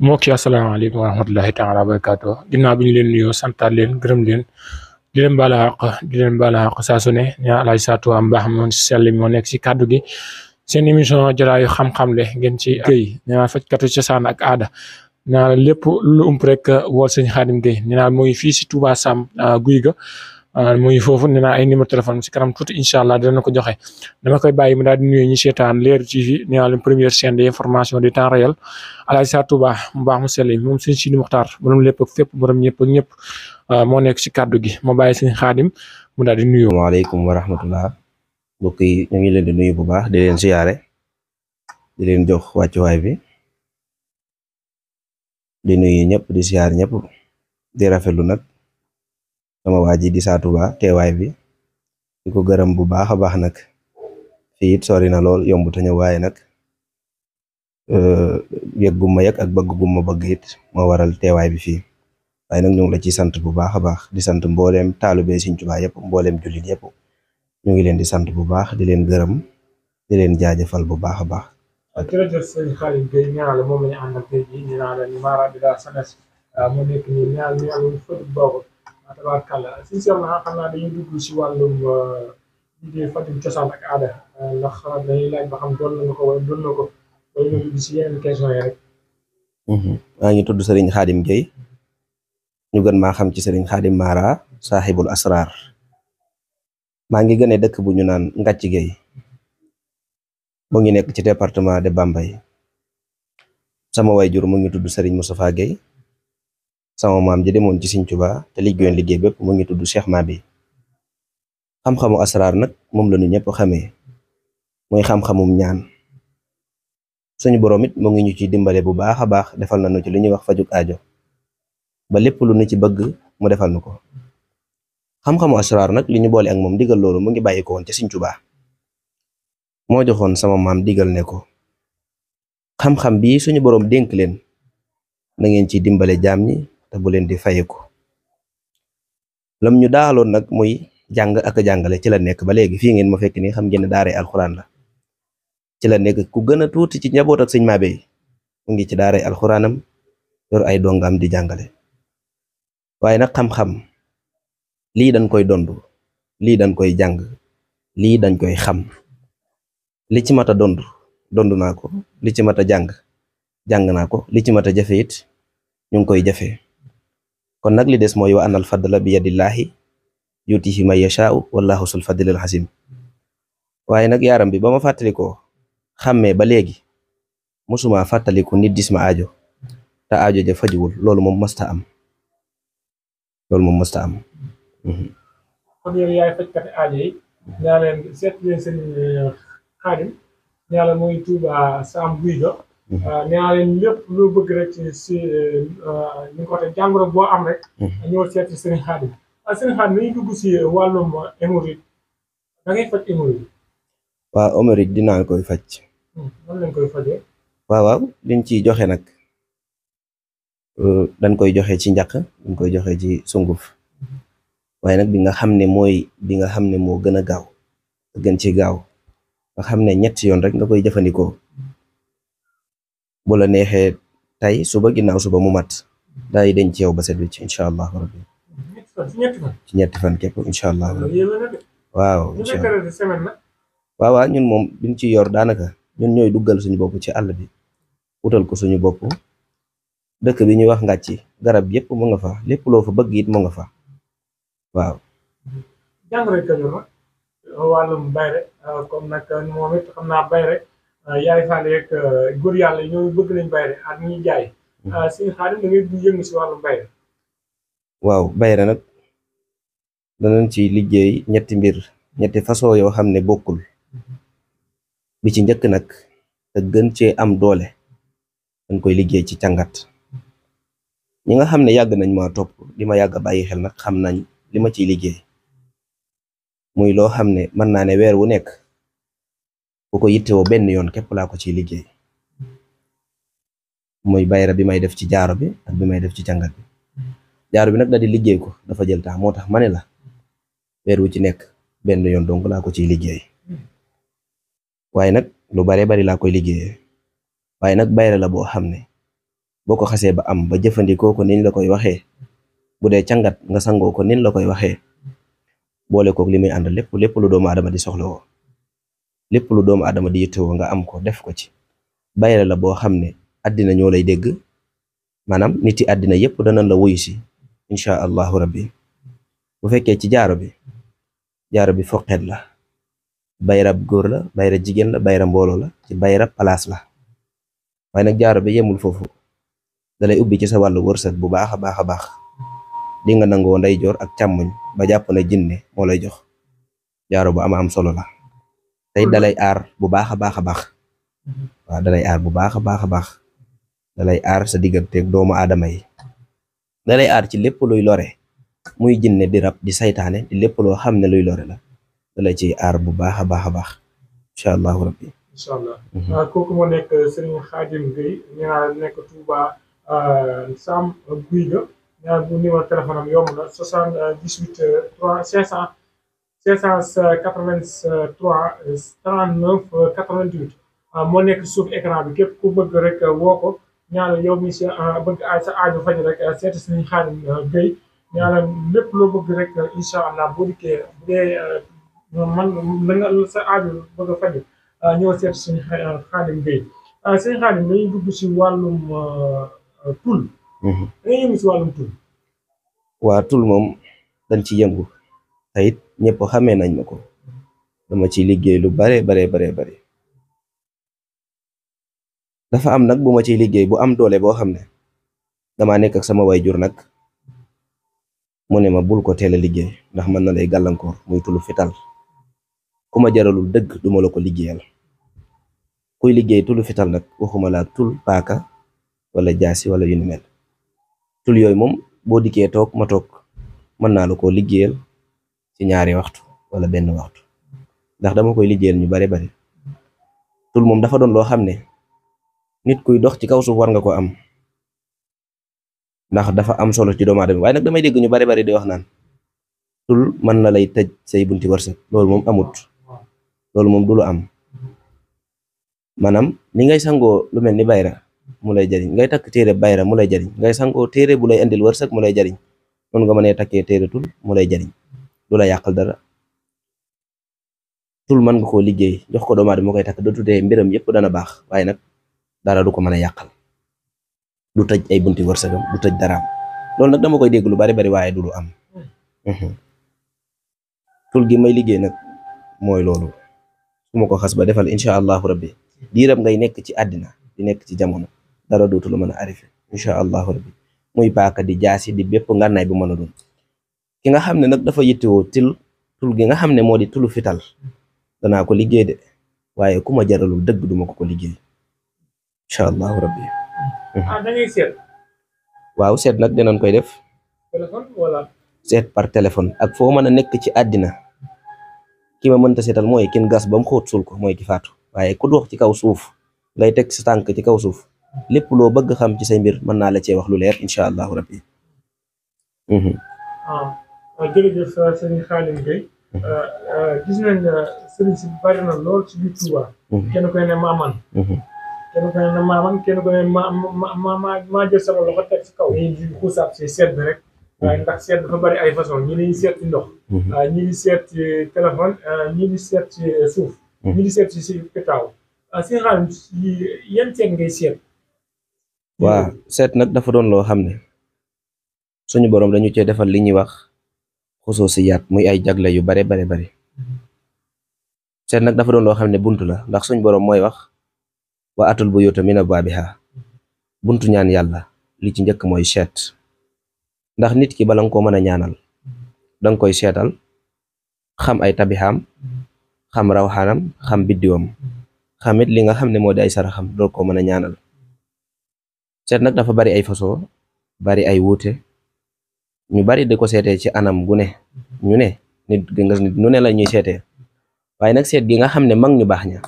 mbokk yi asalaamaaleykum wa rahmatulahi taala wa barakaatu ginnaaw bi ñu leen nuyoo santaat leen gërëm leen di leen baal àq di leen baal àq saa su ne ñaa alaaj saatu am baax moom sell moo nekk si kàddu gi seen émission jotaayu xam-xam le ngeen ci Guèye nee naa fajkatu cosaan ak aada nee naa lépp lu ump rek wool sëñ Xaadim Guèye nee naa mooy fii si Touba Sam guy ga muy foofu nee naa ay numéro téléphone si kanam tuuti incha allah dina ko joxe dama koy bàyyi mu daal di nuyu ñi seetaan Leral TV nee naa leen première chaîne d'information de temps réel Alaaji Sa Touba mu baax mu sell moom sëñ Sidi Muxtaar borom lépp ak fépp borom ñëpp ak ñëpp moo nekk si kàddu gi ma bàyyi sëñ Xaadim mu daal di nuyu. waaleykum wa rahmatullah mbokk yi ñu ngi leen di nuyu bu baax di leen siyaare di leen jox wàccuwaay bi di nuyu ñëpp di siyaar ñëpp di rafetlu nag sama waa ji di Sa Touba teewaay bi di ko gërëm bu baax a baax nag fii it sori na lool yomb te ñëw waaye nag yëg gu ma yëg ak bëgg gu ma bëgg it moo waral teewaay bi fii waaye nag ñu ngi la ci sant bu baax a baax di sant mbooleem taalube Sëriñ Tuubaa yëpp mbooleem jullit yëpp ñu ngi leen di sant bu baax di leen gërëm di leen jaajëfal bu baax a baax. jërëjëf sëñ Xaadim Guèye nee naa la moom la ñu àndal tey jii nee naa la ni Mara bi daal sanes mu nekk nii nee naa la ñu àndal fëtut boobu tabaarkàlla si seetlu naa xam naa dañuy dugg si wàllum liggéey fajum cosaan ak aada ndax dañuy laaj ba xam doon na ko wala doon na ko wala ñu dugg si yeneen question yi rek. maa ngi tudd Serigne Xaadim Guèye ñu gën maa xam ci Serigne Xaadim Mara saaxibul asrar maa ngi gënee dëkk bu ñu naan Ngàcc Guèye mu ngi nekk ci département de Bambey sama wayjur mu ngi tudd Serigne Moustapha Guèye sama maam ji demoon ci Sëriñ Tuubaa te liggéeyoon liggéey bépp mu ngi tudd Cheikh Mabi xam-xamu asrar nag moom la ñu ñëpp xamee mooy xam-xamum ñaan suñu borom it mu ngi ñu ci dimbale bu baax a baax defal nañu ci li ñuy wax fajuk aajo ba lépp lu ñu ci bëgg mu defal nu ko xam-xamu asrar nag li ñu boole ak moom digal loolu mu ngi bàyyi ko woon ci Sëriñ Tuubaa moo joxoon sama maam digal ne ko xam-xam bii suñu borom dénk leen na ngeen ci dimbale jaam ñi te bu leen di fayeku lam ñu daaloon nag muy jàng ak jàngale ci la nekk ba léegi fii ngeen ma fekk nii xam ngeen ne daaray alxuraan la ci la nekk ku gën a tuuti ci njaboot ak sëñ Mabey mu ngi ci daaray alxuraanam yor ay dongam di jàngale waaye nag xam-xam lii dañ koy dond lii dañ koy jàng lii dañ koy xam li ci mat a dond naa ko li ci mat a jàng naa ko li ci mat a jafe it ñu ngi koy jafe kon nag li des mooy wa anal fadla bi yadillaahi yutihi man yashaa'u wallahu sul fadlil xasim waaye nag yaaram bi ba ma fàttalikoo xàmmee ba léegi mosuma fàttaliku nit dis ma aajo te aajo ja fajuwul loolu moom mësta am kon yow yaay fajkati aajo yi ñaa leen seet leen seen Xaadim ñaa la muy Touba Sam guy ga ñaa leen lépp loo bëgg rek si ñu ko te jàngoro boo am rek ñoo seet si seen Xaadim seen Xaadim nañu dugg si wàllum hémorroïde da ngay faj hémorroïde. waaw hémorroïde dinaa koy faj. nan lañ koy fajee. waaw liñ ciy joxe nag dañ koy joxe ci njaq dañ koy joxe ci sunguf waaye nag bi nga xam ne moo gën a gaaw gën ci gaaw nga xam ne ñetti yoon rek nga koy jëfandikoo bu la neexee tey suba ginnaaw suba mu mat day denc ci yow ba set wicc incha allah rabbi ci ñetti fan képp incha allah rabbi waaw waaw ñun moom biñ ci yor daanaka ñun ñooy duggal suñu bopp ci àll bi wutal ko suñu bopp dëkk bi ñuy wax Ngàcc garab yépp mu nga fa lépp loo fa bëgg it mu nga fa waaw. jàngoro Kajoor nag wàllum bayre comme nag moom it xam naa bayre yaay faale yeeg góor yàlla yi ñoo bëgg nañ bayre ak ñuy jaay sëñ Xaadim da ngay du yëngu si wàllum bayre. waaw bayre nag danañ ci liggéey ñetti façon yoo xam ne bokkul bi ci njëkk nag te gën cee am doole dañ koy liggéey ci càngat ñi nga xam ne yàgg nañ ma topp di ma yàgg a bàyyi xel nag xam nañ li ma ciy liggéey muy loo xam ne mën naa ne weer wu nekk bu ko yittewoo benn yoon képp laa ko ciy liggéey muy bayra bi may def ci jaaro bi ak bi may def ci càngat bi jaaro bi nag da di liggéey ko dafa jël temps moo tax ma ne la weer wu ci nekk benn yoon donc laa ko ciy liggéey waaye nag lu bare bari laa koy liggéeyee waaye nag bayra la boo xam ne boo ko xasee ba am ba jëfandikoo ko niñ la koy waxee, bu dee cangat nga sangoo ko niñ la koy waxee, boole kook li muy ànd lépp lu doomu aadama di soxlawoo, lépp lu doomu aadama di yittewoo nga am ko def ko ci. bayre la boo xam ne àddina ñoo lay dégg, maanaam nit yi àddina yépp danañ la wuyu si incha allahu rabbi. bu fekkee ci jaaro bi foqet la, bayrab góor la, bayra jigéen la, bayra mbooloo la, ci bayra palaas la. waaye nag jaaro bi yemul foofu, dalay ubbi ci sa wàllu wërsëg bu baax a baax a baax. di nga nangoo ndeyjoor ak càmmoñ ba jàpp na jinne moo lay jox. jaaro bu am solo la, tey dalay aar bu baax a baax a baax. waaw dalay aar bu baax a baax a baax, dalay aar sa digganteeg doomu aadama yi, dalay aar ci lépp luy lore, muy jinne di rab di saytaane di lépp loo xam ne luy lore la, dalay ciy aar bu baax a baax a baax incha allahu rabbi. incha allah kooku moo nekk Serigne Khadim Gueye, ñu naan nekk Touba Sam Guy ga. ñaar bu numéro téléphone am yomb na 78 500 583 39 88 moo nekk suuf écran bi. Képp ku bëgg rek woo ko ñaanal yow mi si bëgg sa aajo faj rek seeti Serigne Khadim Gueye. ñaanal lépp loo bëgg rek incha allah boo dikkee bu dee man la nga sa aajo bëgg a faj ñëw seeti Serigne Khadim Gueye. Serigne Khadim dañuy dugg si wàllum tul. dañuy yëngu si wàllum tul. waa tul moom dañ ci yëngu te it ñëpp xamee nañ ma ko, dama ci liggéey lu bare. dafa am nag bu ma ciy liggéey bu am doole boo xam ne damaa nekk ak sama wayjur nag mu ne ma bul ko teel a liggéey ndax mën na lay gàllankoor, muy tulu fital. ku ma jaralul dëgg duma la ko liggéeyal. kuy liggéey tulu fital nag waxuma la tul paaka wala jaasi wala yu ni mel. tul yooyu moom boo dikkee toog ma toog mën naa la koo liggéeyal ci 2 waxtu wala 1 waxtu, ndax dama koy liggéeyal ñu bari. tul moom dafa doon loo xam ne nit kuy dox ci kaw suuf war nga ko am, ndax dafa am solo ci doomu aadama. waaye nag damay dégg ñu bari di wax naan tul mën na lay tëj say bunti wërsëg. loolu moom amut, loolu moom du lu am. maanaam ni ngay sangoo lu mel ni bayra mu lay jariñ, ngay takk téere bayra mu lay jariñ, ngay sangoo téere bu lay indil wërsëg mu lay jariñ, noonu nga mënee takkee téere tul mu lay jariñ, du la yàqal dara. tul mën nga koo liggéey jox ko doomu aadama moo koy takk, dootu tee mbiram yépp dana baax, waaye nag dara du ko mën a yàqal, du tëj ay bunti wërsëgam, du tëj daraam. loolu nag dama koy dégg lu bari waaye du lu am. tul gi may liggéey nag mooy loolu, su ma ko xas ba defal incha allahu rabbi, diiram ngay nekk ci àddina di nekk ci jamono, dara dootu la mën a arrivé incha allahu rabbi. muy paaka di jaasi di bépp ngànnaay bu mën a doon. ki nga xam ne nag dafa yittewoo tul gi nga xam ne moo di tulu fital, danaa ko liggéey de, waaye ku ma jaralul dëgg duma ko liggéey incha allahu rabbi. da ngay seet. waaw seet nag dinañ koy def. téléphone wala. seet par téléphone ak foo mën a nekk ci àddina. ki ma mënta seetal mooy kin gas ba mu xóot suul ko, mooy ki faatu. waaye ku dox ci kaw suuf ngay teg sa tànk ci kaw suuf, lépp loo bëgg xam ci say mbir mën naa la cee wax lu leer incha allahu rabbi. jërëjëf Serigne Khadim Gueye. gis nañ Serigne si bari na lool ci biir Touba. kenn koy ne maaman. kenn koy ne maaman, kenn koy ne maa jël sama loxo teg ci kaw. dañuy xuusaat si seet bi rek. waaye ndax seet dafa bari ay façon ñi dañuy seet ci ndox. ñi di seet ci téléphone, ñi di seet ci suuf. ñi di seet ci pétaaw. Serigne Khadim yan seet ngay seet. waaw seet nag dafa doon loo xam ne suñu borom dañu cee defal li ñuy wax xusuusiyaat, muy ay jagle yu bari. seet nag dafa doon loo xam ne buntu la, ndax suñu borom mooy wax wa atul buyuuta min abwaabihaa. buntu ñaan yàlla li ci njëkk mooy seet, ndax nit ki bala nga koo mën a ñaanal danga koy seetal, xam ay tabixaam, xam rawxaanam, xam biddiwam, xamit li nga xam ne moo di ay saraxam, doo ko mën a ñaanal. seet nag dafa bari ay façon, bari ay wuute, ñu bari di ko seetee ci anam gu ne, ñu ne nit nu ne la ñuy seetee. waaye nag seet gi nga xam ne mag ñu baax ña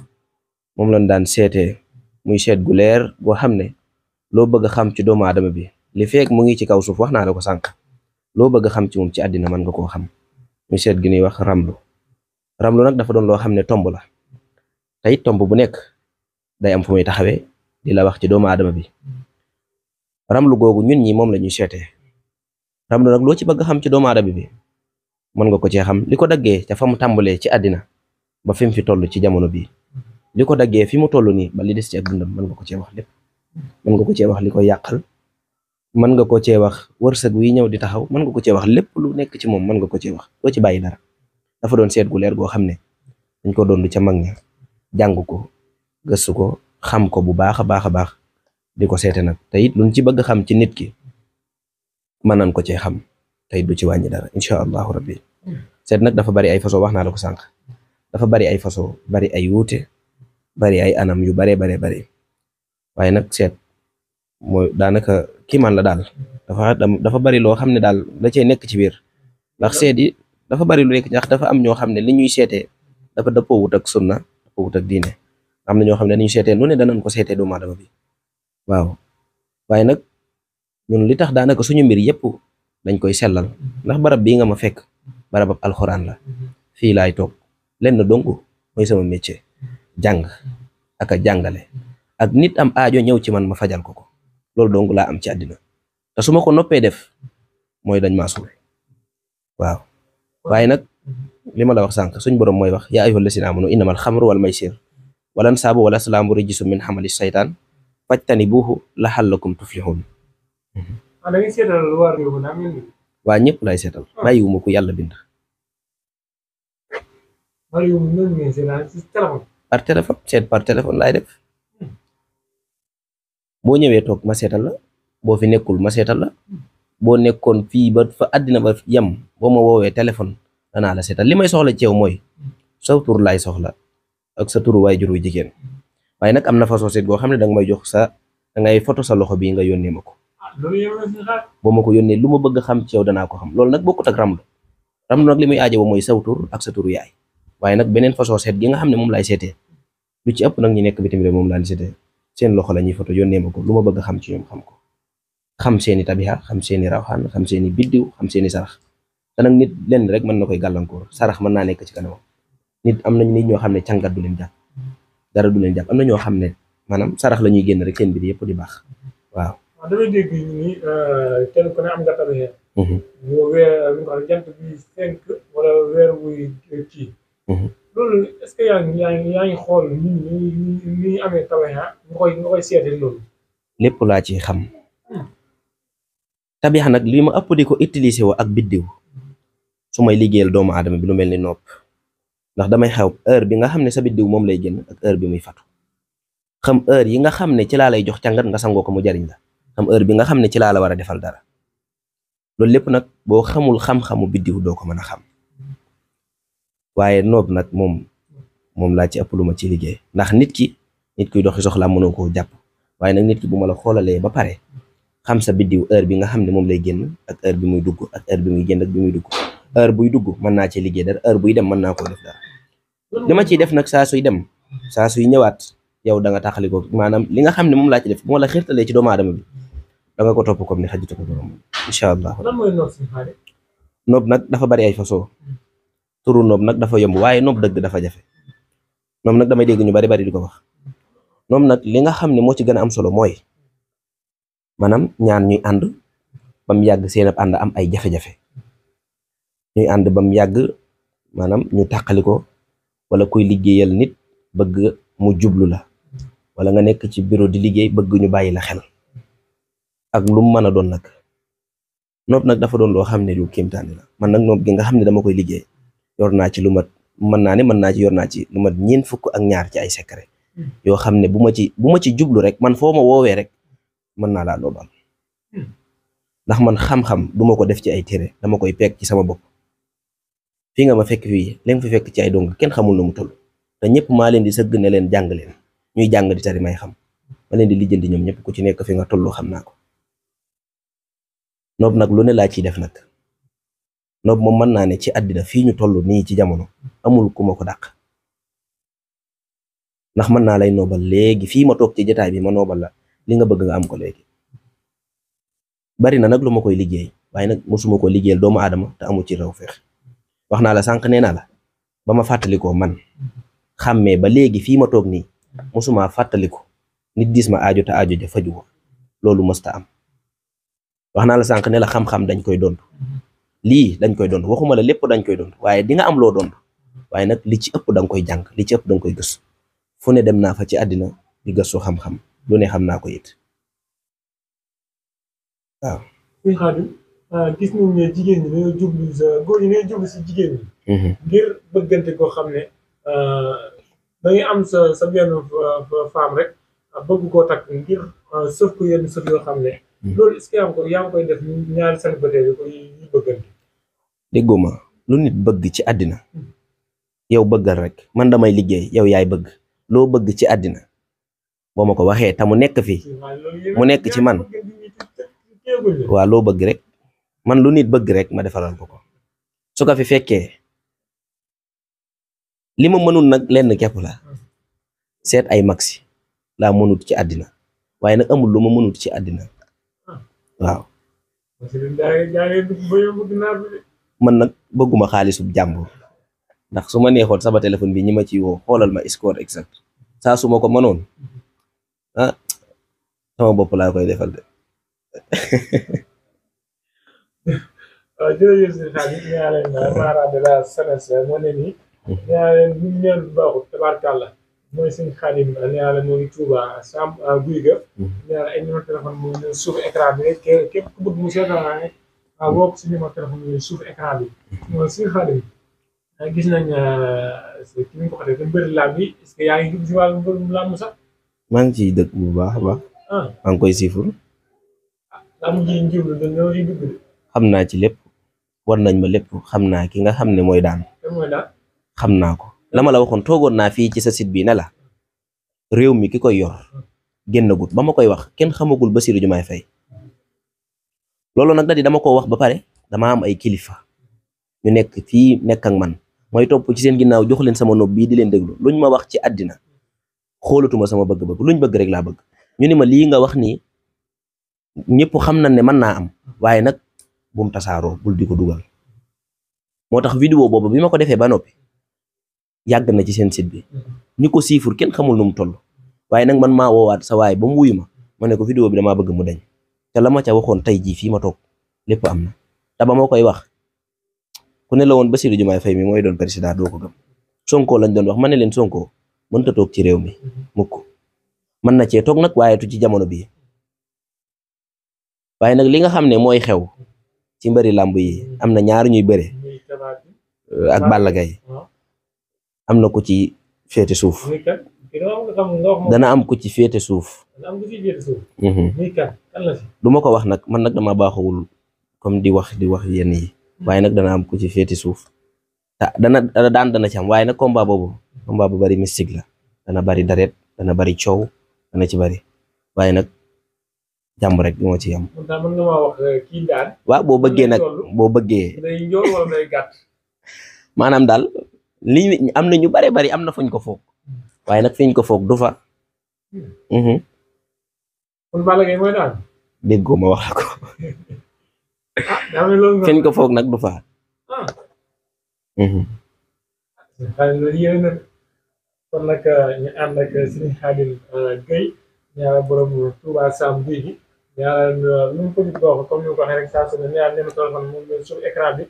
moom lañ daan seetee, muy seet gu leer boo xam ne loo bëgg a xam ci doomu aadama bi li feek mu ngi ci kaw suuf, wax naa la ko sànq, loo bëgg a xam ci moom ci àddina mën nga koo xam. muy seet gi ñuy wax ramlu. ramlu nag dafa doon loo xam ne tomb la, te it tomb bu nekk day am fu muy taxawee di la wax ci doomu aadama bi. ramlu googu ñun ñi moom la ñuy seetee ramlu nag loo ci bëgg xam ci doomu aadama bi mën nga ko cee xam li ko daggee ca fa mu tàmbalee ci àddina ba fi mu fi toll ci jamono bii li ko daggee fi mu toll nii ba li des ci ak dundam mën nga ko cee wax lépp mën nga ko cee wax li koy yàqal mën nga ko cee wax wërsëg wi ñëw di taxaw mën nga ko cee wax lépp lu nekk ci moom mën nga ko cee wax doo ci bàyyi dara dafa doon seet gu leer goo xam ne dañ ko doon ca mag ña jàng ko gëstu ko xam ko bu baax a baax a baax di ko seete nag te it luñ ci bëgg xam ci nit ki mën nañ ko cee xam te it du ci wàññi dara incha allahu rabbi seet nag dafa bari ay façon wax naa la ko sànq dafa bari ay façon bari ay wuute bari ay anam yu baree bari waaye nag seet mooy daanaka kiimaan la daal dafa bari loo xam ne daal da cee nekk ci biir ndax seet yi dafa bari lu nekk ndax dafa am ñoo xam ne li ñuy seetee dafa dëppoo wut ak sunna dëppoo wut ak diine am na ñoo xam ne dañuy seetee nu ne danañ ko seetee doomu aadama bi waaw waaye nag ñun li tax daanaka suñu mbir yëpp dañ koy sellal ndax barab bii nga ma fekk barabab alxuraan la fii laay toog lenn dong mooy sama métier jàng ak a jàngale ak nit am aajo ñëw ci man ma fajal ko loolu dong laa am ci àddina te su ma ko noppee def mooy dañ maa suul waaw waaye nag li ma la wax sànq suñ borom mooy wax yaa ayyuhal lazina amanu innamal xamru wal maysir wal ansaabu wal azlaamu rijsun min amali saytaan fajtanibuuhu laxallakum tuflixuun. waa ñëpp lay seetal bàyyiwuma ko yàlla bind. par téléphone seet par téléphone laay def boo ñëwee toog ma seetal la boo fi nekkul ma seetal la boo nekkoon fii ba fa àddina ba yem boo ma woowee téléphone danaa la seetal li may soxla ci yow mooy sa tur laay soxla ak sa turu waay juru jigéen waaye nag am na façon seet goo xam ne danga may jox dangay photo sa loxo bii nga yónnee ma ko boo ma ko yónnee lu ma bëgg xam ci yow danaa ko xam loolu nag bokkut ak ramlu nag li muy aajo mooy saw tur ak sa turu yaay waaye nag beneen façon seet gi nga xam ne moom laay seetee lu ci ëpp nag ñi nekk bitim réew moom laa di seetee seen loxo la ñuy photo yónnee ma ko lu ma bëgg xam ci ñoom xam ko xam seeni tabiha xam seeni rawxaan xam seeni biddiw xam seeni sarax te nag nit lenn rek mën na koy gàllankoor sarax mën naa nekk ci kanamam nit am nañ nit ñoo xam ne càngat du leen jàpp dara du leen jàpp am na ñoo xam ne maanaam sarax la ñuy génn rek seen mbir yëpp di baax waaw. waaw damay dégg ni kenn ku ne am nga tabiha. weer jant bi 5 wala weer wuy kii. loolu est-ce que yaa ngi xool ni amee tabiha nga koy seetee loolu. lépp laa ci xam. tabiha nag li ma ëpp di ko utiliser woo ak biddiw su may liggéeyal doomu aadama bi lu mel ni nopp ndax damay xew heure bi nga xam ne sa biddiw moom lay génn ak heure bi muy fatu xam heure yi nga xam ne ci laa lay jox càngat nga sangoo ko mu jariñ la xam heure bi nga xam ne ci laa la war a defal dara loolu lépp nag boo xamul xam-xamu biddiw doo ko mën a xam waaye noob nag moom laa ci ëpp lu ma ci liggéey ndax nit kuy doxi soxlaa mënoo koo jàpp waaye nag nit ki bu ma la xoolalee ba pare xam sa biddiw heure bi nga xam ne moom lay génn ak heure bi muy dugg ak heure bi muy génn ak bi muy dugg heure buy dugg mën naa ci liggéey dara heure buy dem mën naa koo def dara li ma ciy def nag saa suy dem saa suy ñëwaat yow da nga taxali ko maanaam li nga xam ne moom laa ci def bu ma la xiirtalee ci doomu aadama bi da nga ko topp comme ni xajatu ko borom incha allah. noob nag dafa bari ay façon turu noob nag dafa yomb waaye noob dëgg dafa jafe noob nag damay dégg ñu bari di ko wax noob nag li nga xam ne moo ci gën a am solo mooy maanaam ñaan ñuy ànd ba mu yàgg seen ab ànd am ay jafe-jafe ñuy ànd ba mu yàgg maanaam ñu tàqali ko wala kuy liggéeyal nit bëgg mu jublu la wala nga nekk ci bureau di liggéey bëgg ñu bàyyi la xel ak lu mu mën a doon nag noob nag dafa doon loo xam ne lu kéemtaane la man nag noob gi nga xam ne dama koy liggéey yor naa ci lu mat yor naa ci lu mat 42 ci ay secret yoo xam ne bu ma ci jublu rek man foo ma woowee rek mën naa laa noobal ndax man xam-xam duma ko def ci ay téere dama koy peeg ci sama bopp fii nga ma fekk fii leen fi fekk ci ay dong kenn xamul nu mu toll te ñëpp maa leen di sëgg ne leen jàng leen ñuy jàng di tari may xam ma leen di lijjanti ñoom ñëpp ku ci nekk fi nga tollu xam naa ko noob nag lu ne laa ciy def nag noob moom mën naa ne ci àddina fii ñu toll nii ci jamono amul ku ma ko dàq ndax mën naa lay noobal léegi fii ma toog ci jotaay bi ma noobal la li nga bëgg nga am ko léegi bari na nag lu ma koy liggéey waaye nag mosuma ko liggéeyal doomu aadama te amu ci raw feex wax naa la sànq nee naa la ba ma fàttalikoo man xàmmee ba léegi fii ma toog nii mosuma fàttaliku nit dis ma aajo te aajo ja faju ko loolu mësta am wax naa la sànq ne la xam-xam dañ koy dond lii dañ koy dond waxuma la lépp dañ koy dond waaye di nga am loo dond waaye nag li ci ëpp da nga koy jàng li ci ëpp da nga koy gëstu fu ne dem naa fa ci àddina di gëstu xam-xam lu ne xam naa ko it waaw. suñu Xaadim gis nañ ne jigéen ñi dañoo jublu góor ñi dañoo jublu si jigéen ñi. ngir bëggante koo xam ne da ngay am sa benn femme rek bëgg koo takk ngir sëf ko yenn sëf yoo xam ne. loolu est-ce que yaa ngi koy def ñaari célibataire yi koy bëggante. déggoo ma lu nit bëgg ci àddina yow bëggal rek man damay liggéey yow yaay bëgg loo bëgg ci àddina boo ma ko waxee te mu nekk fii mu nekk ci man waaw loo bëgg rek man lu nit bëgg rek ma defaral ko ko su ko fi fekkee li ma mënul nag lenn képp la seet ay maxi laa mënut ci àddina waaye nag amul lu ma mënut ci àddina waaw man nag bëgguma xaalisub jàmbur ndax su ma neexoon sama téléphone bi ñi ma ciy woo xoolal ma score exact saa su ma ko mënoon sama bopp laa koy defal de. jërëjëf si Xaadim ñaa leen Mara de la Sénégal moo ne nii ñaa leen ñu ñeen baaxut tabaarkàlla mooy sëñ Xaadim ñaa leen moo ngi Tuuba sam guy ga ñaa ay numéro téléphone mu ngi suuf écran bi rek képp ku bëgg mu seetaan rek woo ko si numéro téléphone mu ngi suuf écran bi mooy sëñ Xaadim gis nañ ki ñu ko xamee dañ bëri làmb yi est-ce que yaa ngi dugg si wàllu mbërum làmb sax maa ngi ciy dëkk bu baax a baax maa ngi koy siifur làmb ji njiblu dañoo ciy dugg de xam naa ci lépp war nañ ma lépp xam naa ki nga xam ne mooy daan xam naa ko la ma la waxoon toogoon naa fii ci sa site bi ne la réew mi ki koy yor génnagut ba ma koy wax kenn xamagul Bassirou Diomaye Faye loolu nag da di dama ko wax ba pare dama am ay kilifa ñu nekk fii nekk ak man mooy topp ci seen ginnaaw jox leen sama nopp bii di leen déglu luñ ma wax ci àddina xoolatuma sama bëgg-bëgg luñ bëgg rek laa bëgg ñu ni ma lii nga wax nii ñëpp xam nañ ne mën naa am waaye nag bum tasaaroo bul di ko dugal moo tax vidéo boobu bi ma ko defee ba noppi yàgg na ci seen site bi ñi ko siifur kenn xamul nu mu toll waaye nag man maa woowaat sa waay ba mu wuyu ma ne ko vidéo bi damaa bëgg mu dañ te la ma ca waxoon tey jii fii ma toog lépp am na te ba ma koy wax ku ne la woon Bassirou Diomaye Faye mi mooy doon président doo ko gëm Sonko lañ doon wax ma ne leen Sonko mënta toog ci réew mi mukk mën na cee toog nag waaye tu ci jamono bii waaye nag li nga xam ne mooy xew ci mbëri làmb yi am na ñaar ñuy bëre ak Balla Gaye am na ku ci féete suuf dana am ku ci féete suuf du ma ko wax nag man nag dama baaxawul comme di wax yenn yi waaye nag dana am ku ci féete suuf dana ci am waaye nag combat boobu combat bu bari mystique la dana bari daret dana bari coow dana ci bari waaye nag jàmm rek moo ci am. waaw boo bëggee nag boo bëggee. maanaam daal li am na ñu bare bari am na fuñ ko foog waaye nag fiñ ko foog du fa. kon Balla Gaye mooy daan. déggoo ma wax la ko. fiñ ko foog nag du fa. kon nag ñu ànd ak Serigne Khadim Gueye ñaara borom Touba Sam Guy gi ñaara lu mu ko di bokk comme ni ko waxee rek saa su ne ñaar ñeme téléphone moom leen sur écran bi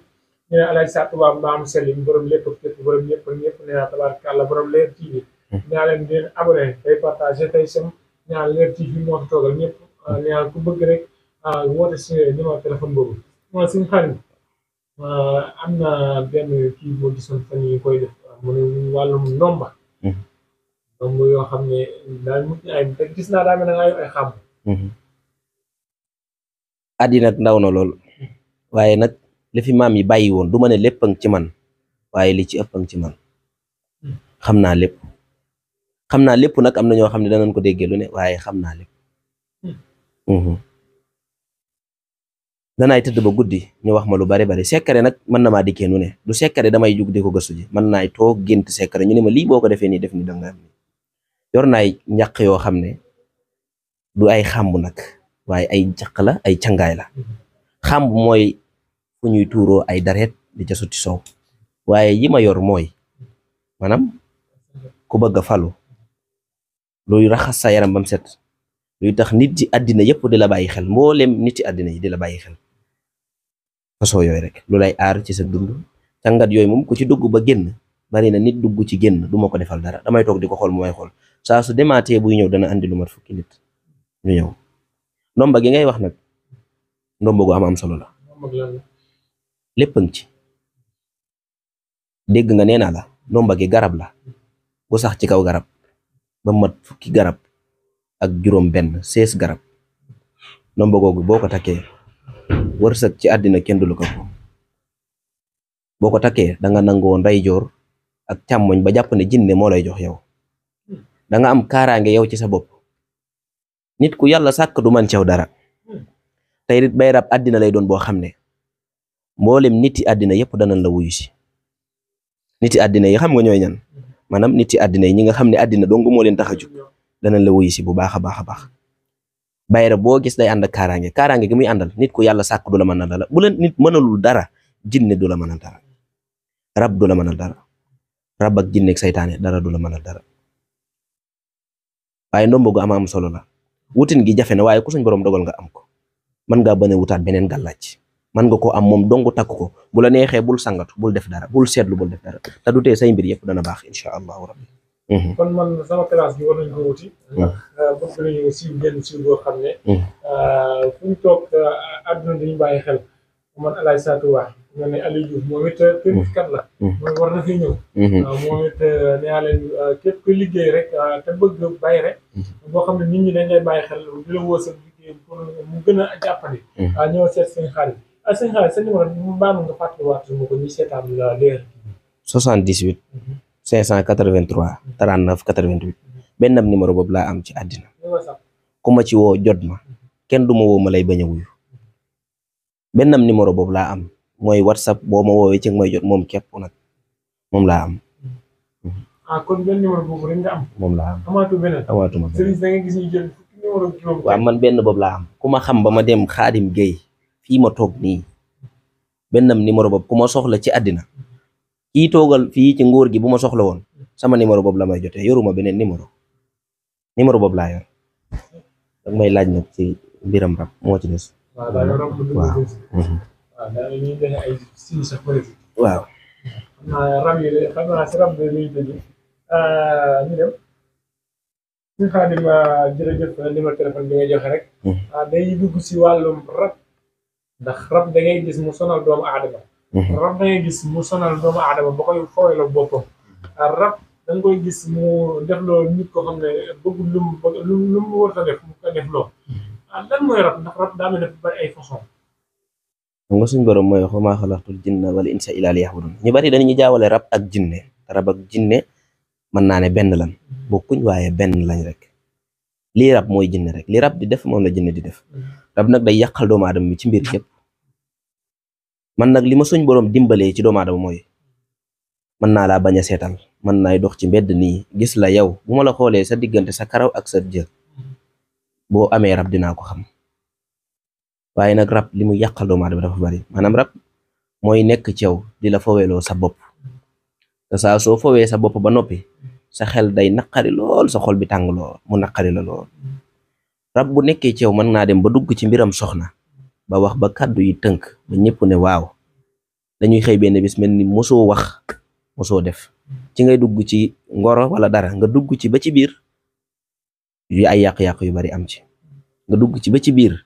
ñu ne Alaaji Sa Touba Mbam Selim borom lépp képp borom ñëpp nee naa tabaarkalla borom Leer TV ñaa leen di leen abonné tey partagé tey sem ñaar Leer TV moo fi toogal ñëpp ñaar ku bëgg rek woote si numéro téléphone boobu moo Serigne Khadim am na benn kii boo gisoon fan yi koy def mu ne wàllum ndomba ndomb yoo xam ne daal mucc ay te gis naa daa mel ne ay xam àddina nag ndaw na lool waaye nag li fi maam yi bàyyi woon du ma ne lépp ci man waaye li ci ëpp ci man xam naa lépp nag am na ñoo xam ne danañ ko déggee lu ne waaye xam naa lépp danaay tëdd ba guddi ñu wax ma lu bari bari secret nag mën na maa dikkee nu ne du secret damay jug di ko gëstu ji mën naay toog gént secret ñu ne ma lii boo ko defee nii def ni danga am yor naay ñaq yoo xam ne du ay xàmb nag waaye ay jaq la ay cangaay la xàmb mooy fu ñuy tuuroo ay dareet di ca sotti soow waaye yi ma yor mooy maanaam ku bëgg a falu luy raxas sa yaram bam set luy tax nit ci àddina yëpp di la bàyyi xel, mboolem nit ci àddina yi di la bàyyi xel. façon yooyu rek lu lay aar ci sa dund. càngat yooyu moom ku ci dugg ba génn, bari na nit dugg ci génn du ma ko defal dara, damay toog di ko xool mu may xool saa su demaatee buy ñëw dana andi lu mat fukki nit ñu ñëw. ndomba gi ngay wax nag ndomba gu am solo la, lépp a ngi ci. dégg nga nee naa la ndomba gi garab la bu sax ci kaw garab ba mat fukki garab ak juróom benn 16 garab. ndomba googu boo ko takkee wërsëg ci àddina kenn du la ko. boo ko takkee da nga nangoo ndeyjoor ak càmmoñ ba jàpp ne jinne moo lay jox yow. da nga am kaaraange yow ci sa bopp. nit ku yàlla sàkk du man cew dara. tey it bay rab àddina lay doon boo xam ne mboolem nit yi àddina yëpp danañ la wuyu si. nit yi àddina yi xam nga ñooy ñan, maanaam nit yi àddina yi ñi nga xam ne àddina dong moo leen tax a jug danañ la wuyu si bu baax a baax a baax. bayra boo gis day ànd ak kaaraange, kaaraange gi muy àndal nit ku yàlla sàkk du la mën a dara. bu la nit mënalul dara jinne du la mën a dara, rab du la mën a dara, rab ak jinne ak saytaane dara du la mën a dara. waaye ndombo gu am solo la. wutin gi jafe na waaye ku suñ borom dogal nga am ko mën ngaa bañ a wutaat beneen gàllaaj, mën nga ko am moom dong takk ko. bu la neexee bul sangatu, bul def dara, bul seetlu, bul def dara, te du tee say mbir yëpp dana baax incha allahu rabbi. kon man sama classe bi war nañ ko wuti. bëgg nañu siiw génn siiw boo xam ne. fu ñu toog àdduna dañu bàyyi xel. man Alaaji Satou Wa nga ne Aliou Diouf moom it kat la. mooy war na fi ñëw. moom it nee naa leen képp ku liggéey rek te bëgg bàyyi rek. boo xam ne nit ñi dañ lay bàyyi xel di la woo sa liggéey pour mu gën a jàppandi. ñëw seet seen xaalis seen xaalis sa numéro mu baax nga fàttaliwaat ma ko ñuy seetaan la leer. 78. 583 39 88 benn numéro boobu laa am ci àddina. ku ma ci woo jot ma kenn du ma woo ma lay bañ a wuyu. benn numéro boobu laa am mooy whatsapp boo ma woowee ci may jot moom képp nag moom laa am. kon benn numéro boobu rek nga am. moom laa am amaatu beneen. amaatuma beneen service da nga gis ñu jël fukki numéro juróom. waaw man benn boobu laa am. ku ma xam ba ma dem Xaadim Gueye fii ma toog nii benn numéro boobu ku ma soxla ci àddina. kii toogal fii ci nguur gi bu ma soxla woon sama numéro boobu la may jotee, yoruma beneen numéro boobu laa yor. dag may laaj nag ci mbiram rab moo ci des. waaw daal rab waaw. waaw daal ñuy def ay signes sax politique. waaw. xam naa rab yi de xam naa si rab de luy tëj ñu dem. suñu Xaadim jërëjëf numéro téléphone bi nga joxe rek. day dugg si wàllum rab ndax rab da ngay gis mu sonal doomu aadama. rab da ngay gis mu sonal doomu aadama ba koy fooy la boppam. rab da nga koy gis mu def loo nit ko xam ne bëggul lu mu war a def mu ko def loo. lan mooy rab ndax rab daa mel ne bari ay façon. xam nga suñ borom mooy wa maa xalaqtul jinna wal insa illaa liya'buduun. ñu bari dañuy jaawale rab ak jinne. rab ak jinne mën naa ne benn lan bokkuñ waaye benn lañ rek. lii rab mooy jinne rek li rab di def moom la jinne di def. rab nag day yàqal doomu aadama mi ci mbir yëpp. man nag li ma suñ borom dimbalee ci doomu aadama mooy mën naa laa bañ a seetal, mën naay dox ci mbedd nii gis la yow bu ma la xoolee sa diggante sa karaw ak sa jë boo amee rab dinaa ko xam. waaye nag rab li mu yàqal doomu aadama dafa bari. maanaam rab mooy nekk ci yow di la foweeloo sa bopp te saa soo fowee sa bopp ba noppi sa xel day naqari lool, sa xol bi tàng lool, mu naqari la lool. rab bu nekkee ci yow mën naa dem ba dugg ci mbiram soxna ba wax ba kàddu yi tënk ba ñëpp ne waaw. dañuy xëy benn bis mel ni mosoo wax mosoo def ci ngay dugg ci ngoro wala dara nga dugg ci ba ci biir yu ay yàq-yàq yu bari am ci. nga dugg ci ba ci biir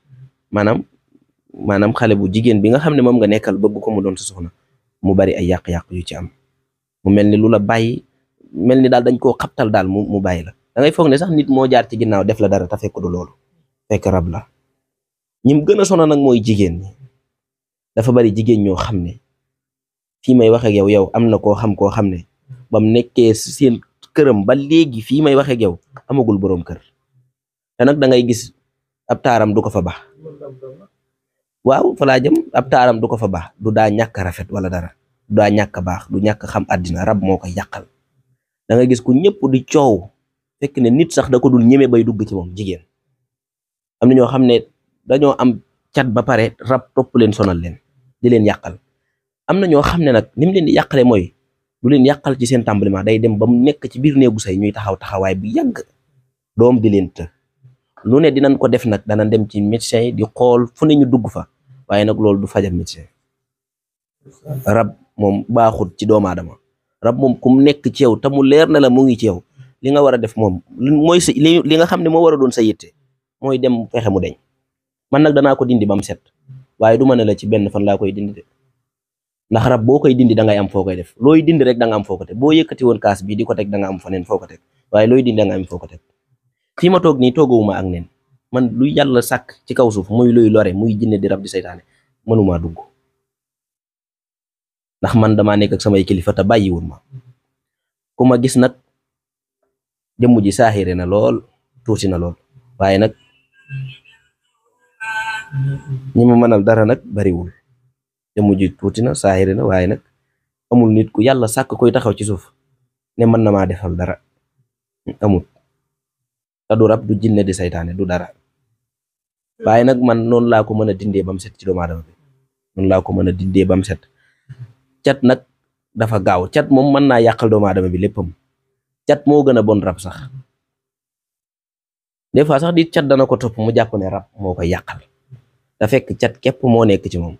maanaam xale bu jigéen bi nga xam ne moom nga nekkal bëgg ko mu doon sa soxna mu bari ay yàq-yàq yu ci am. mu mel ni lu la bàyyi mel ni daal dañ koo xabtal daal mu bàyyi la. da ngay foog ne sax nit moo jaar ci ginnaaw def la dara te fekk du loolu, fekk rab la. ñim gën a sonal nag mooy jigéen ñi. dafa bari jigéen ñoo xam ne fii may wax ak yow am na koo xam ne bam nekkee seen këram ba léegi fii may wax ak yow amagul boroom kër. te nag da ngay gis ab taaram du ko fa baax. waaw fa laa jëm. ab taaram du ko fa baax du daa ñàkk rafet wala dara, du daa ñàkk baax, du ñàkk xam àddina. rab moo koy yàqal. da nga gis ku ñëpp di coow fekk ne nit sax da ko dul ñeme bay dugg ci moom. jigéen am na ñoo xam ne dañoo am cat ba pare rab topp leen sonal leen di leen yàqal. am na ñoo xam ne nag ni mu leen di yàqale mooy du leen yàqal ci seen tàmbaliment, day dem ba mu nekk ci biir néegu say ñuy taxawaay bi yàgg doom di leen të lu ne dinañ ko def nag dana dem ci médecin yi di xool fu ne ñu dugg fa waaye nag loolu du fajam médecin rab moom baaxut ci doomu aadama rab moom ku mu nekk ci yow te mu leer na la mu ngi ci yow li nga war a def moom mooy sa li nga xam ne moo war a doon sa yitte mooy dem fexe mu deñ man nag danaa ko dindi ba mu set waaye du ma ne la ci benn fan laa koy dindi de ndax rab boo koy dindi da ngay am foo koy def looy dindi rek da nga am foo ko teg boo yëkkati woon kaas bii di ko teg da nga am faneen foo ko teg waaye looy dindi da nga am foo ko teg fii ma toog nii toogawuma ak nen man lu yàlla sàkk ci kaw suuf muy luy lore muy jinne di rab di saytaane mënumaa dugg ndax man damaa nekk ak samay kilifa te bàyyiwul ma ku ma gis nag jëmm ji saaxire na lool tuuti na lool waaye nag ñi ma mënal dara nag bariwul jëmm ji tuuti na saaxire na waaye nag amul nit ku yàlla sàkk koy taxaw ci suuf ne mën na maa defal dara amul te du rab du jinne di saytaane du dara waaye nag man noonu laa ko mën a dindee ba mu set ci doomu aadama bi noonu laa ko mën a dindee ba mu set cat nag dafa gaaw cat moom mën naa yàqal doomu aadama bi léppam cat moo gën a bon rab sax des fois sax di cat dana ko topp mu jàpp ne rab moo koy yàqal da fekk cat képp moo nekk ci moom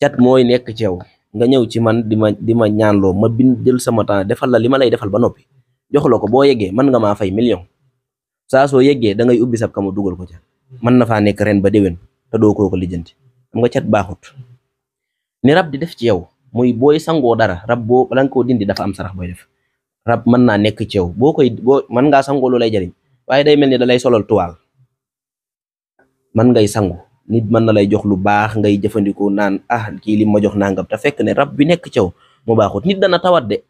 cat mooy nekk ci yow nga ñëw ci man di ma ñaanloo ma bind jël sama temps defal la li ma lay defal ba noppi jox la ko boo yeggee mën nga maa fay million saa soo yeggee da ngay ubbi sab kama dugal ko ca mën na faa nekk ren ba déwén te doo ko lijjanti xam nga cat baaxut ni rab di def ci yow muy booy sangoo dara rab boo bala nga koo dindi dafa am sarax booy def rab mën naa nekk ci yow boo mën ngaa sangoo lu lay jariñ waaye day mel ni da lay solal tuwaal man ngay sangu nit mën na lay jox lu baax ngay jëfandikoo naan kii li ma jox nangam te fekk ne rab bi nekk ci yow mu baaxut nit dana tawat de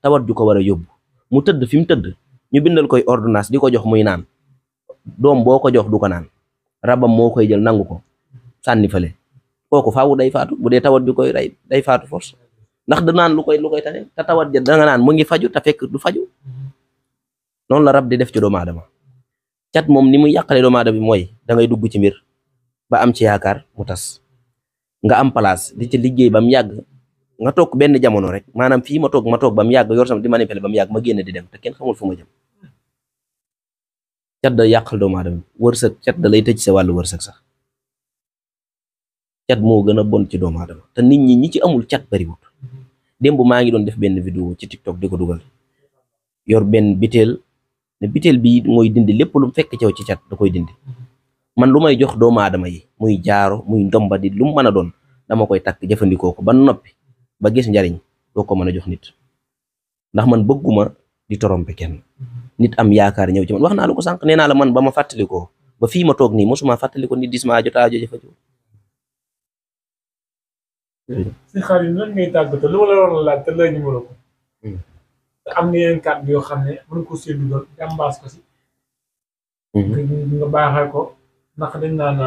tawat ju ko war a yóbbu mu tëdd fi mu tëdd ñu bindal koy ordonnance di ko jox muy naan doom boo ko jox du ko naan rabam moo koy jël nangu ko sànni fale kooku faawu day faatu bu dee tawat ju koy rey day faatu force ndax da naan lu koy tane te tawat ja danga naan mu ngi faju te fekk du faju noonu la rab di def ci doomu aadama cat moom ni muy yàqale doomu aadama bi mooy da ngay dugg ci mbir ba am ci yaakaar mu tas nga am place di ci liggéey ba mu yàgg nga toog benn jamono rek maanaam fii ma toog ba mu yàgg yor sama di manipuler ba mu yàgg ma génn di dem te kenn xamul fu ma jëm cat da yàqal doomu aadama wërsëg cat da lay tëj sa wàllu wërsëg sax cat moo gën a bon ci doomu aadama te nit ñi ci amul cat bariwut démb maa ngi doon def benn vidéo ci TikTok di ko dugal yor benn biteel ne biteel bi mooy dindi lépp lu mu fekk cew ci cat da koy dindi man lu may jox doomu aadama yi muy jaaro muy ndomba di lu mu mën a doon dama koy takk jëfandikoo ko ba noppi ba gis njariñ doo ko mën a jox nit ndax man bëgguma di torompe kenn nit am yaakaar ñëw ci man wax naa la ko sànq nee naa la man ba ma fàttalikoo ba fii ma toog nii mosuma fàttaliko nit dis maa jotaa jo jëfa si xar yi nan ngay tàggatoo lu ma la waroon laaj te laaj ñu ma la ko te am na yeneen kàddu yoo xam ne mën ko see dugal jàmbaas ko si nga baaxee ko ndax dañ naan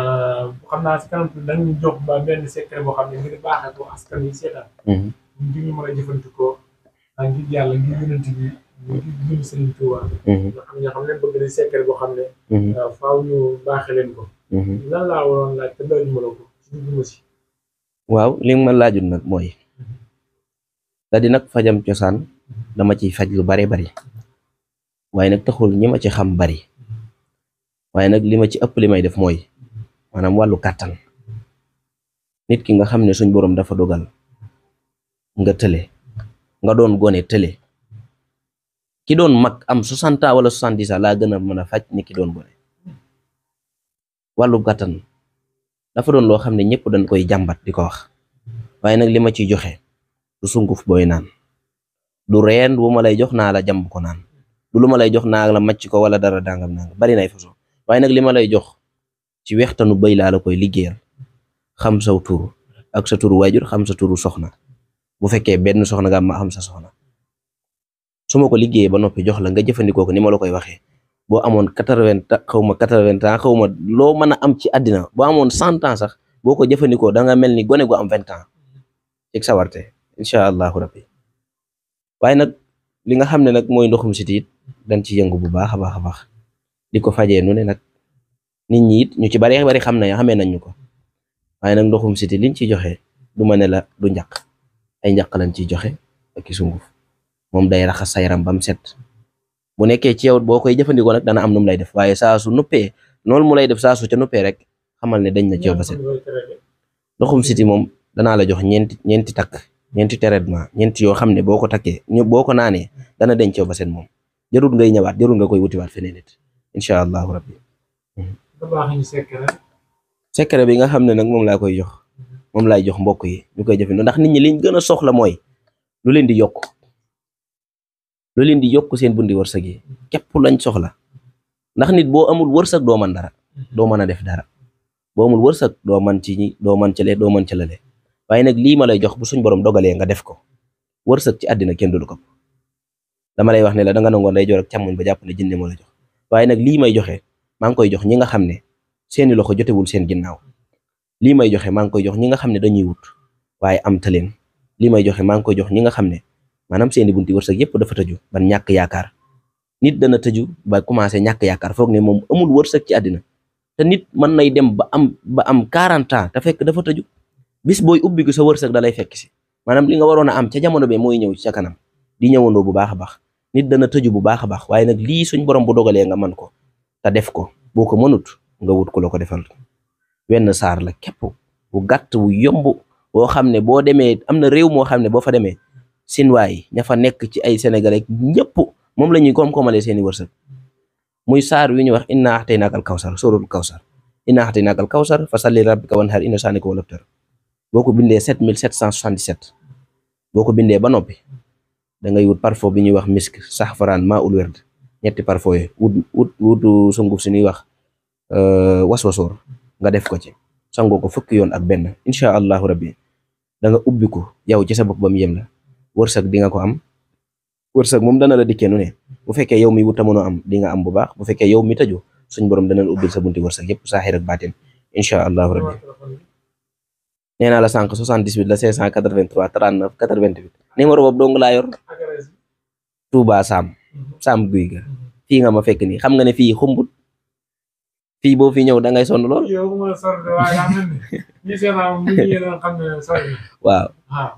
xam naa si kanam dañu jox ba benn secret boo xam ne ngir baaxee ko askan yi seetaan di ñu mën a jëfandikoo ngir yàlla ngir yonent bi ngir jënd Sëriñ Tuubaa nga xam ñoo xam ne bëgg nañ secret boo xam ne faaw ñu baaxee leen ko lan laa waroon laaj te laaj ñu ma la ko si dugguma si waaw li ma laajul nag mooy da di nag fajam cosaan dama ciy faj lu bare bari waaye nag taxul ñi ma ci xam bari waaye nag li ma ci ëpp li may def mooy maanaam wàllu kàttan nit ki nga xam ne suñ boroom dafa dogal nga tële nga doon gone tële ki doon mag am 60 ans wala 70 ans laa gën a mën a faj ni ki doon gone wàllu kàttan dafa doon loo xam ne ñëpp dañ koy jàmbat di ko wax waaye nag li ma ciy joxe du sunguf booy naan du reen bu ma lay jox naa la jàmb ko naan du lu ma lay jox naa la màcc ko wala dara dangam nangam bari nay façon waaye nag li ma lay jox ci wextanu bëy laa la koy liggéeyal xam saw tur ak sa turu waajur xam sa turu soxna bu fekkee benn soxna nga ma xam sa soxna su ma ko liggéeyee ba noppi jox la nga jëfandikoo ko ni ma la koy waxee boo amoon 80 ans xaw ma loo mën a am ci àddina boo amoon 100 ans sax boo ko jëfandikoo da nga mel ni gone gu am 20 ans ci sawarte incha allahu rabbi waaye nag li nga xam ne nag mooy ndoxum siti it dañ ci yëngu bu baax a baax a baax di ko fajee nu ne nag nit ñi it ñu ci bari bari xamee nañ ñu ko waaye nag ndoxum siti liñ ci joxe du ma ne la du njaq ay njaq lañ ciy joxe ak i sunguf moom day raxas sa yaram bam set bu nekkee ci yow boo koy jëfandikoo nag dana am nu mu lay def waaye saa su nuppee noonu mu lay def saa su ca nuppee rek xamal ne dañ na ci yow ba set. ndoxum siti moom danaa la jox ñeenti takk ñeenti traitement ñeenti yoo xam ne boo ko takkee boo ko naanee dana denc yow ba set moom jarul ngay ñëwaat jarul nga koy wutiwaat feneen it incha allahu rabbi. secret bi nga xam ne nag moom laa koy jox moom laay jox mbokk yi ñu koy jëfandikoo ndax nit ñi liñ gën a soxla mooy lu leen di yokk seen bundi wërsëg yi képp lañ soxla ndax nit boo amul wërsëg doo mën dara doo mën a def dara boo amul wërsëg doo mën ci ñi doo mën ci lee doo mën ci lale waaye nag lii ma lay jox bu suñ borom dogalee nga def ko wërsëg ci àddina kenn du ko dama lay wax ne la danga nangoon day joor ak càmmoñ ba jàpp ne jinne moo la jox waaye nag lii may joxe maa ngi koy jox ñi nga xam ne seeni loxo jotewul seen ginnaaw lii may joxe maa ngi koy jox ñi nga xam ne dañuy wut waaye am taleen lii may joxe maa ngi koy jox ñi nga xam ne maanaam seeni bunti wërsëg yépp dafa tëju ban ñàkk yaakaar nit dana tëju ba commencé ñàkk yaakaar foog ne moom amul wërsëg ci àddina te nit mën nay dem ba am 40 ans te fekk dafa tëju bis booy ubbi ko sa wërsëg da lay fekk si maanaam li nga waroon a am ca jamono be mooy ñëw ci ca kanam di ñëwandoo bu baax a baax nit dana tëju bu baax a baax waaye nag lii suñ borom bu dogalee nga man ko te def ko boo ko mënut nga wut ko la ko defal wenn saar la képp bu gàtt bu yomb boo xam ne boo demee am na réew moo xam ne boo fa demee sinwaay ña fa nekk ci ay sénégalais ñëpp moom la ñuy koom-koomalee seeni wërsëg muy saar wi ñu wax inna axtaynaakal kawsar suratul kawsar inna axtaynaakal kawsar fa salli rabbika wanhar inna saaniyaka huwal abtar boo ko bindee 7777 boo ko bindee ba noppi da ngay wut parfum bi ñuy wax misk saxfaraan maa ul werd ñetti parfum yi wutu sunguf si ñuy wax waswasoor nga def ko ci sangoo ko fukki yoon ak benn incha allahu rabbi da nga ubbi ko yow ci sa bopp ba mu yem la wërsëg di nga ko am wërsëg moom dana la dikkee nu ne bu fekkee yow mi wut ta mënoo am di nga am bu baax bu fekkee yow mi tëju suñ borom dana la ubbil sa bunti wërsëg yëpp saaxir ak baatin incha allahu rabbi nee naa la sànq 78 la 583 39 88 numéro boobu dong laa yor Touba Sam guy ga fii nga ma fekk nii xam nga ne fii xumbut fii boo fi ñëw da ngay sonn lool waaw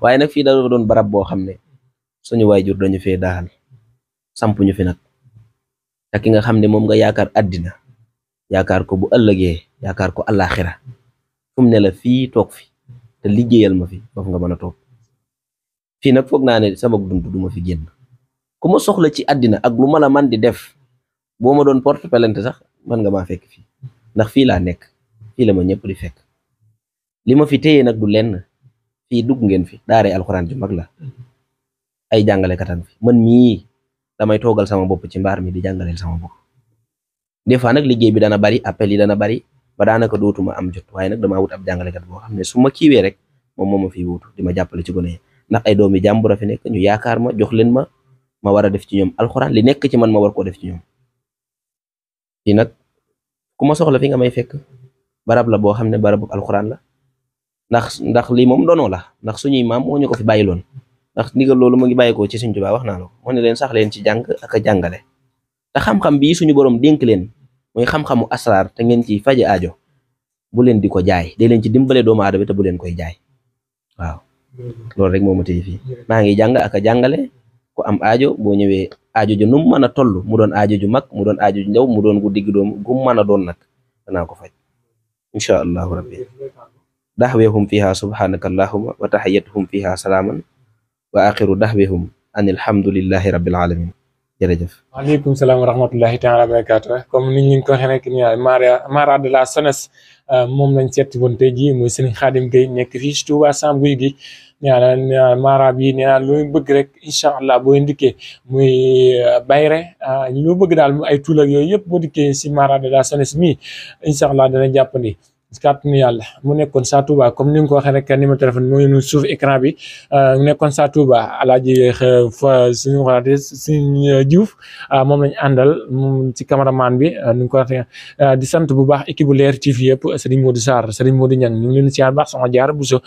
waaye nag fii da doon barab boo xam ne suñu waajur dañu fee daal samp ñu fi nag te ki nga xam ne moom nga yaakaar àddina yaakaar ko bu ëllëgee yaakaar ko àllaaxira fu mu ne la fii toog fi te liggéeyal ma fi foofu nga mën a toog fii nag foog naa ne sama dund du ma fi génn ku ma soxla ci àddina ak lu ma la man di def boo ma doon porte plainte sax man nga maa fekk fii ndax fii laa nekk fii la ma ñëpp di fekk li ma fi téye nag du lenn fii dugg ngeen fi daaree alxuraan ju mag la ay jàngalekatan fi man mii damay toogal sama bopp ci mbaar mi di jàngaleel sama bopp des fois nag liggéey bi dana bari appel yi dana bari ba daanaka dootuma am jot waaye nag damaa wut ab jàngalekat boo xam ne su ma kiiwee rek moom moo ma fiy wutu di ma jàppale ci gone yi ndax ay doomi jàmbur a fi nekk ñu yaakaar ma jox leen ma war a def ci ñoom alxuraan li nekk ci man ma war koo def ci ñoom fii nag ku ma soxla fi nga may fekk barab la boo xam ne barabu alxuraan la ndax lii moom doonoo la ndax suñuy maam moo ñu ko fi bàyyiloon ndax ndigal loolu mu ngi bàyyikoo ci Sëriñ Tuubaa wax naa la ko moo ne leen sax leen ci jàng ak a jàngale te xam-xam bii suñu borom dénk leen muy xam-xamu asraar te ngeen ci faje aajo bu leen di ko jaay dee leen ci dimbale doomu aadama te bu leen koy jaay waaw loolu rek moo ma téye fii maa ngi jàng ak a jàngale ku am aajo boo ñëwee aajo ju nu mu mën a toll mu doon aajo ju mag mu doon aajo ju ndaw mu doon gu digg doom gu mu mën a doon nag danaa ko faj incha allahu rabbi daxweehum fiha subhanaka allahuma wa taxiyatuhum fiha salaaman wa axiru daxweehum an alhamdulillahi rabbil alamin jërëjëf. waaleykum salaam wa rahmatullahi taala wa barakatuh comme ni ñu ko waxee rek ni Mara de la SONES moom lañ seeti woon tey jii muy Serigne Khadim Gueye nekk fii ci Touba Sam guy gi nee Mara bi nee lu bëgg rek incha allah boo ndikkee muy bayre lu bëgg daal mu ay tuul ak yooyu yëpp boo dikkee si Mara de la SONES mi incha allah dana jàppandi. kàttanu yàlla mu nekkoon Sa Touba comme ni nga ko waxee rek numéro téléphone moo ngi suuf écran bi mu nekkoon Sa Touba alaaji fa suñu waxaatee suñu Diouf moom lañ àndal moom ci cameraman bi ni nga ko waxee di sant bu baax équipe bu Leer TV yëpp Serigne Modou Sarr Serigne Modou Niang ñu ngi leen di ziar baax sama jaar bu so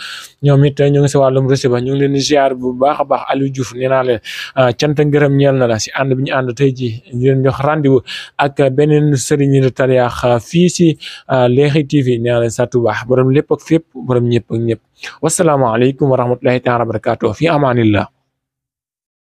ñoom it ñu ngi si wàllum receveur ba ñu ngi leen di ziar bu baax a baax Aliou Diouf nee naa leen cant ngërëm ñeel na la si ànd bi ñu ànd tey ji ñu leen jox rendez-vous ak beneen Serigne de Tariakh fii si Leer TV Sa Touba borom lépp ak fépp borom ñëpp ak ñëpp wasalaamaaleykum wa rahmatullahi taala wa barakatuh fi amaanillah